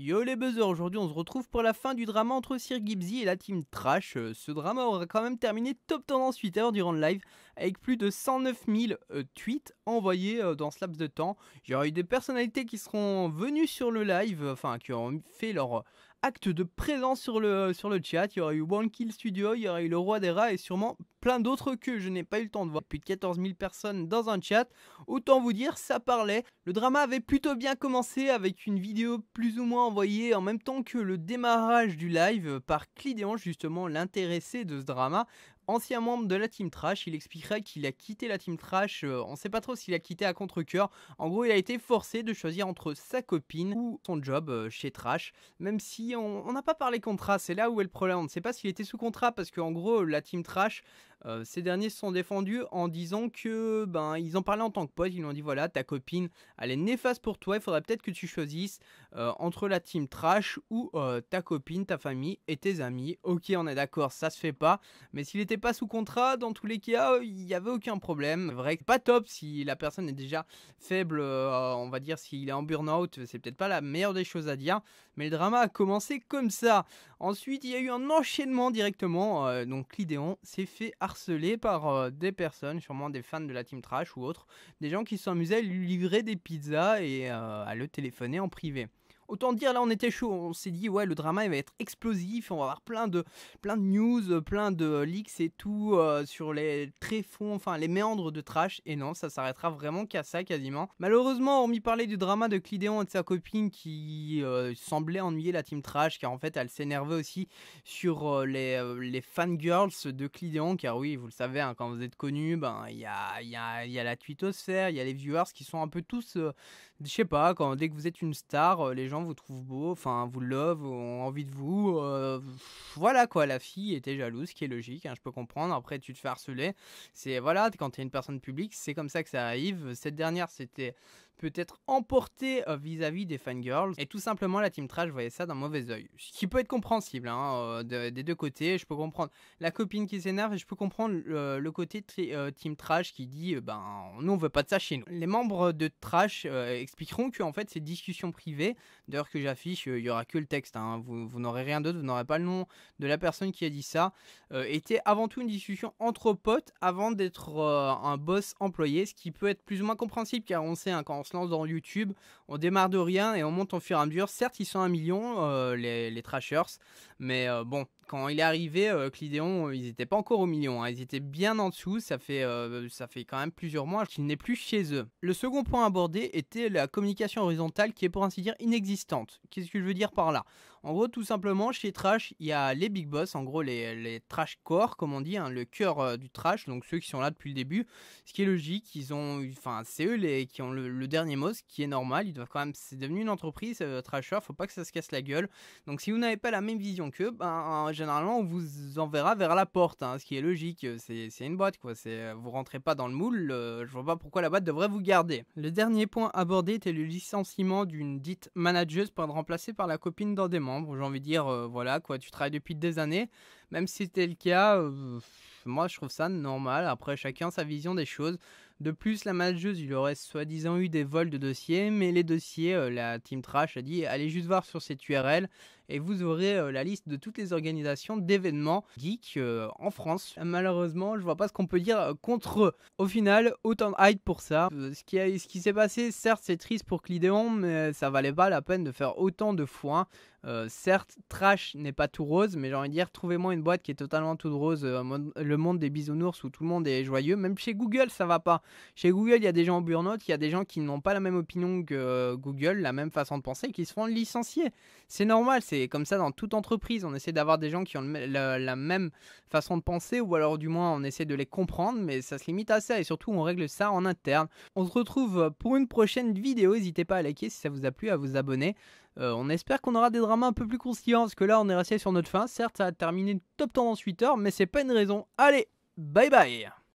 Yo les buzzers, aujourd'hui on se retrouve pour la fin du drama entre Sir Gibbsy et la team Trash. Ce drama aura quand même terminé top tendance Twitter durant le live avec plus de 109 000 tweets envoyés dans ce laps de temps. Il y aura eu des personnalités qui seront venues sur le live, enfin qui ont fait leur acte de présence sur le chat. Il y aura eu One Kill Studio, il y aura eu le Roi des Rats et sûrement plein d'autres que je n'ai pas eu le temps de voir. Plus de 14 000 personnes dans un chat, autant vous dire ça parlait. Le drama avait plutôt bien commencé avec une vidéo plus ou moins envoyée en même temps que le démarrage du live par Clidéon, justement l'intéressé de ce drama. Ancien membre de la Team Trash, il expliquerait qu'il a quitté la Team Trash, on sait pas trop s'il a quitté à contre-cœur. En gros, il a été forcé de choisir entre sa copine ou son job chez Trash, même si on n'a pas parlé contrat, c'est là où est le problème. On ne sait pas s'il était sous contrat parce qu'en gros, la Team Trash, ces derniers se sont défendus en disant que ils en parlaient en tant que potes. Ils lui ont dit voilà, ta copine elle est néfaste pour toi, il faudrait peut-être que tu choisisses entre la Team Trash ou ta copine, ta famille et tes amis. Ok, on est d'accord, ça se fait pas, mais s'il était pas sous contrat, dans tous les cas, il n'y avait aucun problème. C'est vrai que pas top si la personne est déjà faible, on va dire s'il est en burn-out, c'est peut-être pas la meilleure des choses à dire, mais le drama a commencé comme ça. Ensuite, il y a eu un enchaînement directement, donc Clidéon s'est fait harceler par des personnes, sûrement des fans de la Team Trash ou autres, des gens qui se sont amusés à lui livrer des pizzas et à le téléphoner en privé. Autant dire, là on était chaud, on s'est dit ouais le drama il va être explosif, on va avoir plein de news, plein de leaks et tout sur les tréfonds, enfin les méandres de Trash, et non, ça s'arrêtera vraiment qu'à ça quasiment. Malheureusement, hormis parler du drama de Clidéon et de sa copine qui semblait ennuyer la Team Trash, car en fait elle s'énervait aussi sur les fangirls de Clidéon, car oui, vous le savez, hein, quand vous êtes connu, il y a la twittosphère, il y a les viewers qui sont un peu tous, je sais pas, dès que vous êtes une star, les gens vous trouvent beau, enfin vous love, ont envie de vous, voilà quoi, la fille était jalouse, ce qui est logique, hein, je peux comprendre. Après tu te fais harceler, c'est voilà, quand t'es une personne publique, c'est comme ça que ça arrive. Cette dernière c'était peut-être emportée vis-à-vis des fangirls, et tout simplement la Team Trash voyait ça d'un mauvais oeil, ce qui peut être compréhensible hein, des deux côtés. Je peux comprendre la copine qui s'énerve et je peux comprendre le côté Team Trash qui dit nous on veut pas de ça chez nous. Les membres de Trash expliqueront que en fait ces discussions privées, d'ailleurs que j'affiche, il y aura que le texte, hein, vous n'aurez rien d'autre, vous n'aurez pas le nom de la personne qui a dit ça, était avant tout une discussion entre potes avant d'être un boss employé, ce qui peut être plus ou moins compréhensible car on sait hein, quand on se lance dans YouTube, on démarre de rien et on monte au fur et à mesure. Certes ils sont 1 million les Trashers, mais bon, quand il est arrivé, Clidéon, ils n'étaient pas encore au million, hein, ils étaient bien en dessous, ça fait quand même plusieurs mois qu'il n'est plus chez eux. Le second point abordé était la communication horizontale qui est pour ainsi dire inexistante. Qu'est-ce que je veux dire par là? En gros, tout simplement, chez Trash, il y a les big boss, en gros les trash core, comme on dit, hein, le cœur du trash, donc ceux qui sont là depuis le début, ce qui est logique, c'est eux qui ont le dernier mot, ce qui est normal, ils doivent quand même, c'est devenu une entreprise, Trasher, faut pas que ça se casse la gueule, donc si vous n'avez pas la même vision qu'eux, généralement on vous enverra vers la porte, hein, ce qui est logique, c'est une boîte quoi, vous rentrez pas dans le moule, je vois pas pourquoi la boîte devrait vous garder. Le dernier point abordé était le licenciement d'une dite manageuse pour être remplacée par la copine d'un des membres. J'ai envie de dire, voilà quoi, tu travailles depuis des années, même si c'était le cas, moi je trouve ça normal, après chacun sa vision des choses. De plus, la manageuse, il aurait soi-disant eu des vols de dossiers, mais les dossiers, la Team Trash a dit allez juste voir sur cette URL et vous aurez la liste de toutes les organisations d'événements geeks en France. Malheureusement, je vois pas ce qu'on peut dire contre eux. Au final, autant de hype pour ça. Ce qui s'est passé, certes, c'est triste pour Clidéon, mais ça valait pas la peine de faire autant de foin. Certes, Trash n'est pas tout rose, mais j'ai envie de dire, trouvez-moi une boîte qui est totalement toute rose, le monde des bisounours où tout le monde est joyeux. Même chez Google, ça va pas. Chez Google, il y a des gens en burn-out, il y a des gens qui n'ont pas la même opinion que Google, la même façon de penser, qui se font licencier. C'est normal, c'est comme ça dans toute entreprise. On essaie d'avoir des gens qui ont la même façon de penser, ou alors du moins on essaie de les comprendre, mais ça se limite à ça, et surtout on règle ça en interne. On se retrouve pour une prochaine vidéo, n'hésitez pas à liker si ça vous a plu, à vous abonner. On espère qu'on aura des dramas un peu plus croustillants, parce que là on est resté sur notre fin. Certes ça a terminé top tendance Twitter, mais c'est pas une raison. Allez, bye bye.